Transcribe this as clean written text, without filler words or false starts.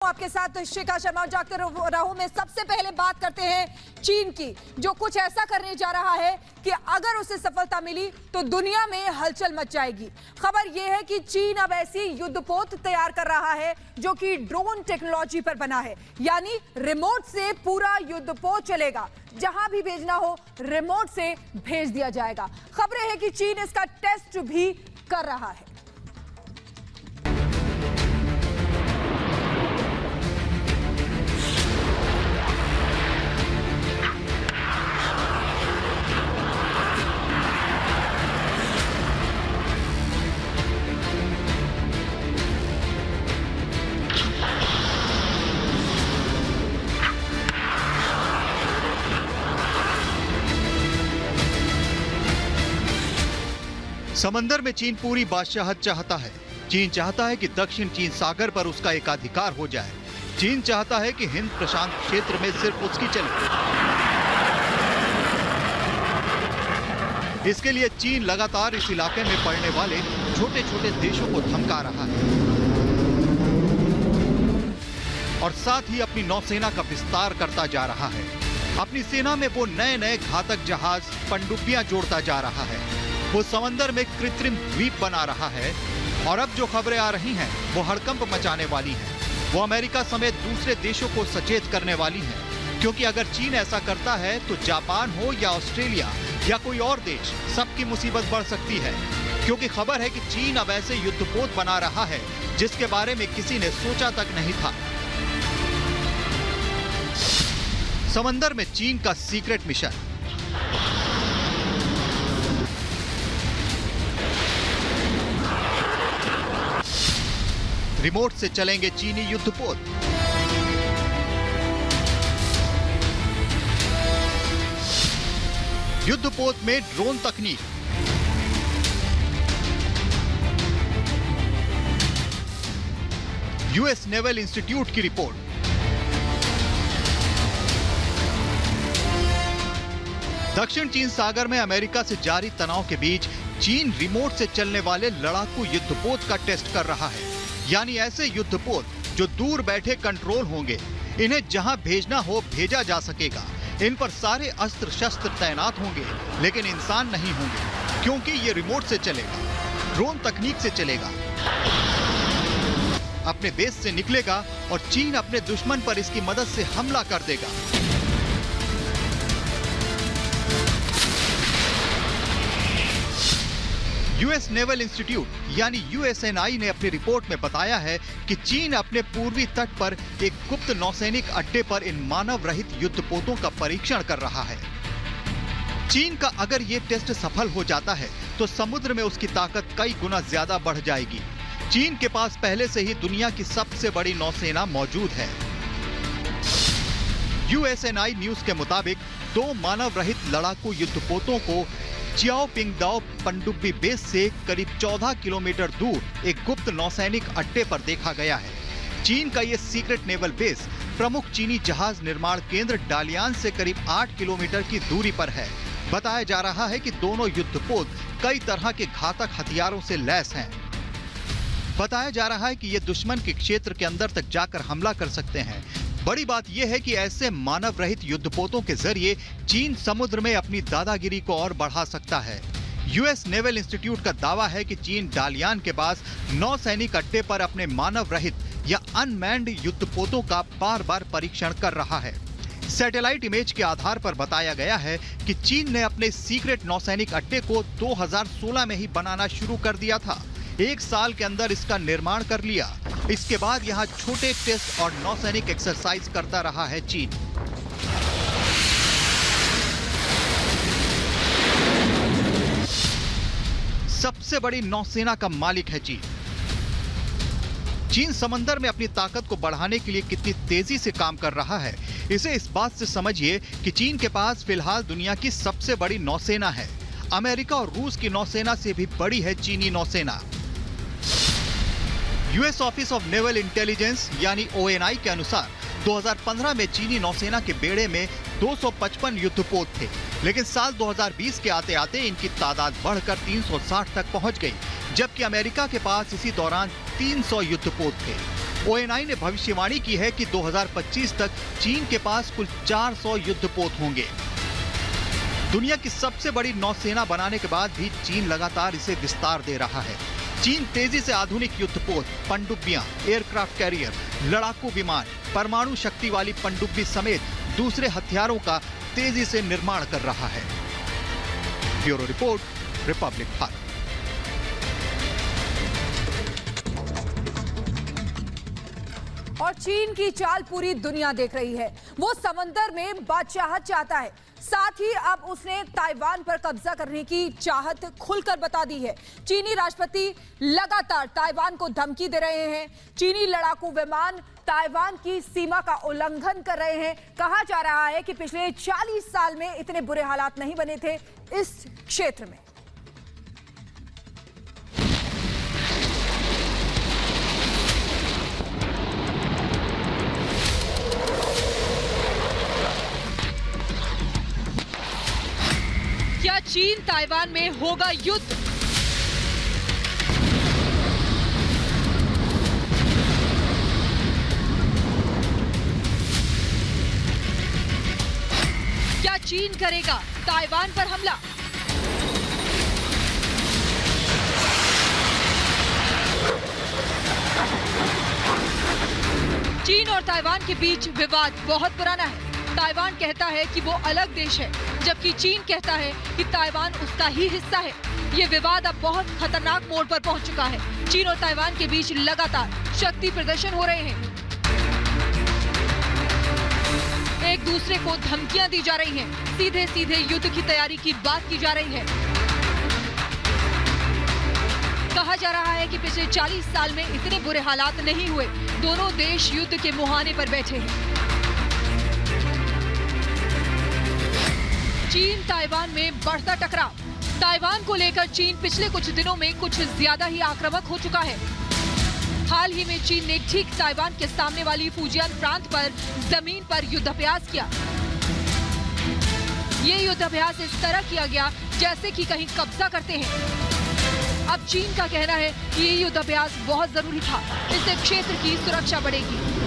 आपके साथ शिखा शर्मा जागते रहो में सबसे पहले बात करते हैं चीन की, जो कुछ ऐसा करने जा रहा है कि अगर उसे सफलता मिली तो दुनिया में हलचल मच जाएगी। खबर यह है कि चीन अब ऐसी युद्धपोत तैयार कर रहा है जो कि ड्रोन टेक्नोलॉजी पर बना है, यानी रिमोट से पूरा युद्धपोत चलेगा। जहां भी भेजना हो रिमोट से भेज दिया जाएगा। खबरें हैं कि चीन इसका टेस्ट भी कर रहा है। समंदर में चीन पूरी बादशाहत चाहता है। चीन चाहता है कि दक्षिण चीन सागर पर उसका एकाधिकार हो जाए। चीन चाहता है कि हिंद प्रशांत क्षेत्र में सिर्फ उसकी चले। इसके लिए चीन लगातार इस इलाके में पड़ने वाले छोटे छोटे देशों को धमका रहा है और साथ ही अपनी नौसेना का विस्तार करता जा रहा है। अपनी सेना में वो नए नए घातक जहाज, पनडुब्बियां जोड़ता जा रहा है। वो समंदर में कृत्रिम द्वीप बना रहा है और अब जो खबरें आ रही हैं वो हड़कंप मचाने वाली हैं। वो अमेरिका समेत दूसरे देशों को सचेत करने वाली हैं, क्योंकि अगर चीन ऐसा करता है तो जापान हो या ऑस्ट्रेलिया या कोई और देश, सबकी मुसीबत बढ़ सकती है। क्योंकि खबर है कि चीन अब ऐसे युद्धपोत बना रहा है जिसके बारे में किसी ने सोचा तक नहीं था। समंदर में चीन का सीक्रेट मिशन। रिमोट से चलेंगे चीनी युद्धपोत। युद्धपोत में ड्रोन तकनीक। यूएस नेवल इंस्टीट्यूट की रिपोर्ट। दक्षिण चीन सागर में अमेरिका से जारी तनाव के बीच चीन रिमोट से चलने वाले लड़ाकू युद्धपोत का टेस्ट कर रहा है, यानी ऐसे युद्धपोत जो दूर बैठे कंट्रोल होंगे। इन्हें जहां भेजना हो भेजा जा सकेगा। इन पर सारे अस्त्र शस्त्र तैनात होंगे, लेकिन इंसान नहीं होंगे, क्योंकि ये रिमोट से चलेगा, ड्रोन तकनीक से चलेगा। अपने बेस से निकलेगा और चीन अपने दुश्मन पर इसकी मदद से हमला कर देगा। यूएस नेवल इंस्टीट्यूट यानी यूएसएनआई ने अपनी रिपोर्ट में बताया है कि चीन अपने पूर्वी तट पर एक गुप्त नौसैनिक अड्डे पर इन मानव रहित युद्धपोतों का परीक्षण कर रहा है। चीन का अगर ये टेस्ट सफल हो जाता है तो समुद्र में उसकी ताकत कई गुना ज्यादा बढ़ जाएगी। चीन के पास पहले से ही दुनिया की सबसे बड़ी नौसेना मौजूद है। यूएसएनआई न्यूज के मुताबिक 2 मानव रहित लड़ाकू युद्धपोतों को चियाओ पिंगदाओ पनडुब्बी बेस से करीब 14 किलोमीटर दूर एक गुप्त नौसैनिक अड्डे पर देखा गया है। चीन का यह सीक्रेट नेवल बेस प्रमुख चीनी जहाज निर्माण केंद्र डालियान से करीब 8 किलोमीटर की दूरी पर है। बताया जा रहा है कि दोनों युद्धपोत कई तरह के घातक हथियारों से लैस हैं। बताया जा रहा है कि ये दुश्मन के क्षेत्र के अंदर तक जाकर हमला कर सकते हैं। बड़ी बात यह है कि ऐसे मानव रहित युद्धपोतों के जरिए चीन समुद्र में अपनी दादागिरी को और बढ़ा सकता है। यूएस नेवल इंस्टीट्यूट का दावा है कि चीन डालियान के पास नौसैनिक अड्डे पर अपने मानव रहित या अनमैन्ड युद्धपोतों का बार बार परीक्षण कर रहा है। सैटेलाइट इमेज के आधार पर बताया गया है कि चीन ने अपने सीक्रेट नौसैनिक अड्डे को 2016 में ही बनाना शुरू कर दिया था। 1 साल के अंदर इसका निर्माण कर लिया। इसके बाद यहां छोटे टेस्ट और नौसैनिक एक्सरसाइज करता रहा है चीन। सबसे बड़ी नौसेना का मालिक है चीन। चीन समंदर में अपनी ताकत को बढ़ाने के लिए कितनी तेजी से काम कर रहा है, इसे इस बात से समझिए कि चीन के पास फिलहाल दुनिया की सबसे बड़ी नौसेना है। अमेरिका और रूस की नौसेना से भी बड़ी है चीनी नौसेना। US office of naval intelligence यानी ओएनआई के अनुसार 2015 में चीनी नौसेना के बेड़े में 255 युद्धपोत थे, लेकिन साल 2020 के आते आते इनकी तादाद बढ़कर 360 तक पहुंच गई, जबकि अमेरिका के पास इसी दौरान 300 युद्धपोत थे। ONI ने भविष्यवाणी की है कि 2025 तक चीन के पास कुल 400 युद्धपोत होंगे। दुनिया की सबसे बड़ी नौसेना बनाने के बाद भी चीन लगातार इसे विस्तार दे रहा है। चीन तेजी से आधुनिक युद्धपोत, पनडुब्बियां, एयरक्राफ्ट कैरियर, लड़ाकू विमान, परमाणु शक्ति वाली पनडुब्बी समेत दूसरे हथियारों का तेजी से निर्माण कर रहा है। Bureau report, Republic Bharat. और चीन की चाल पूरी दुनिया देख रही है। वो समंदर में बादशाहत चाहता है, साथ ही अब उसने ताइवान पर कब्जा करने की चाहत खुलकर बता दी है। चीनी राष्ट्रपति लगातार ताइवान को धमकी दे रहे हैं। चीनी लड़ाकू विमान ताइवान की सीमा का उल्लंघन कर रहे हैं। कहा जा रहा है कि पिछले 40 साल में इतने बुरे हालात नहीं बने थे इस क्षेत्र में। क्या चीन ताइवान में होगा युद्ध? क्या चीन करेगा ताइवान पर हमला? चीन और ताइवान के बीच विवाद बहुत पुराना है। ताइवान कहता है कि वो अलग देश है, जबकि चीन कहता है कि ताइवान उसका ही हिस्सा है। ये विवाद अब बहुत खतरनाक मोड़ पर पहुंच चुका है। चीन और ताइवान के बीच लगातार शक्ति प्रदर्शन हो रहे हैं। एक दूसरे को धमकियां दी जा रही हैं। सीधे सीधे युद्ध की तैयारी की बात की जा रही है। कहा जा रहा है कि पिछले 40 साल में इतने बुरे हालात नहीं हुए। दोनों देश युद्ध के मुहाने पर बैठे हैं। चीन ताइवान में बढ़ता टकराव। ताइवान को लेकर चीन पिछले कुछ दिनों में कुछ ज्यादा ही आक्रामक हो चुका है। हाल ही में चीन ने ठीक ताइवान के सामने वाली फुजियान प्रांत पर जमीन पर युद्धाभ्यास किया। ये युद्धाभ्यास इस तरह किया गया जैसे कि कहीं कब्जा करते हैं। अब चीन का कहना है कि ये युद्धाभ्यास बहुत जरूरी था, इससे क्षेत्र की सुरक्षा बढ़ेगी।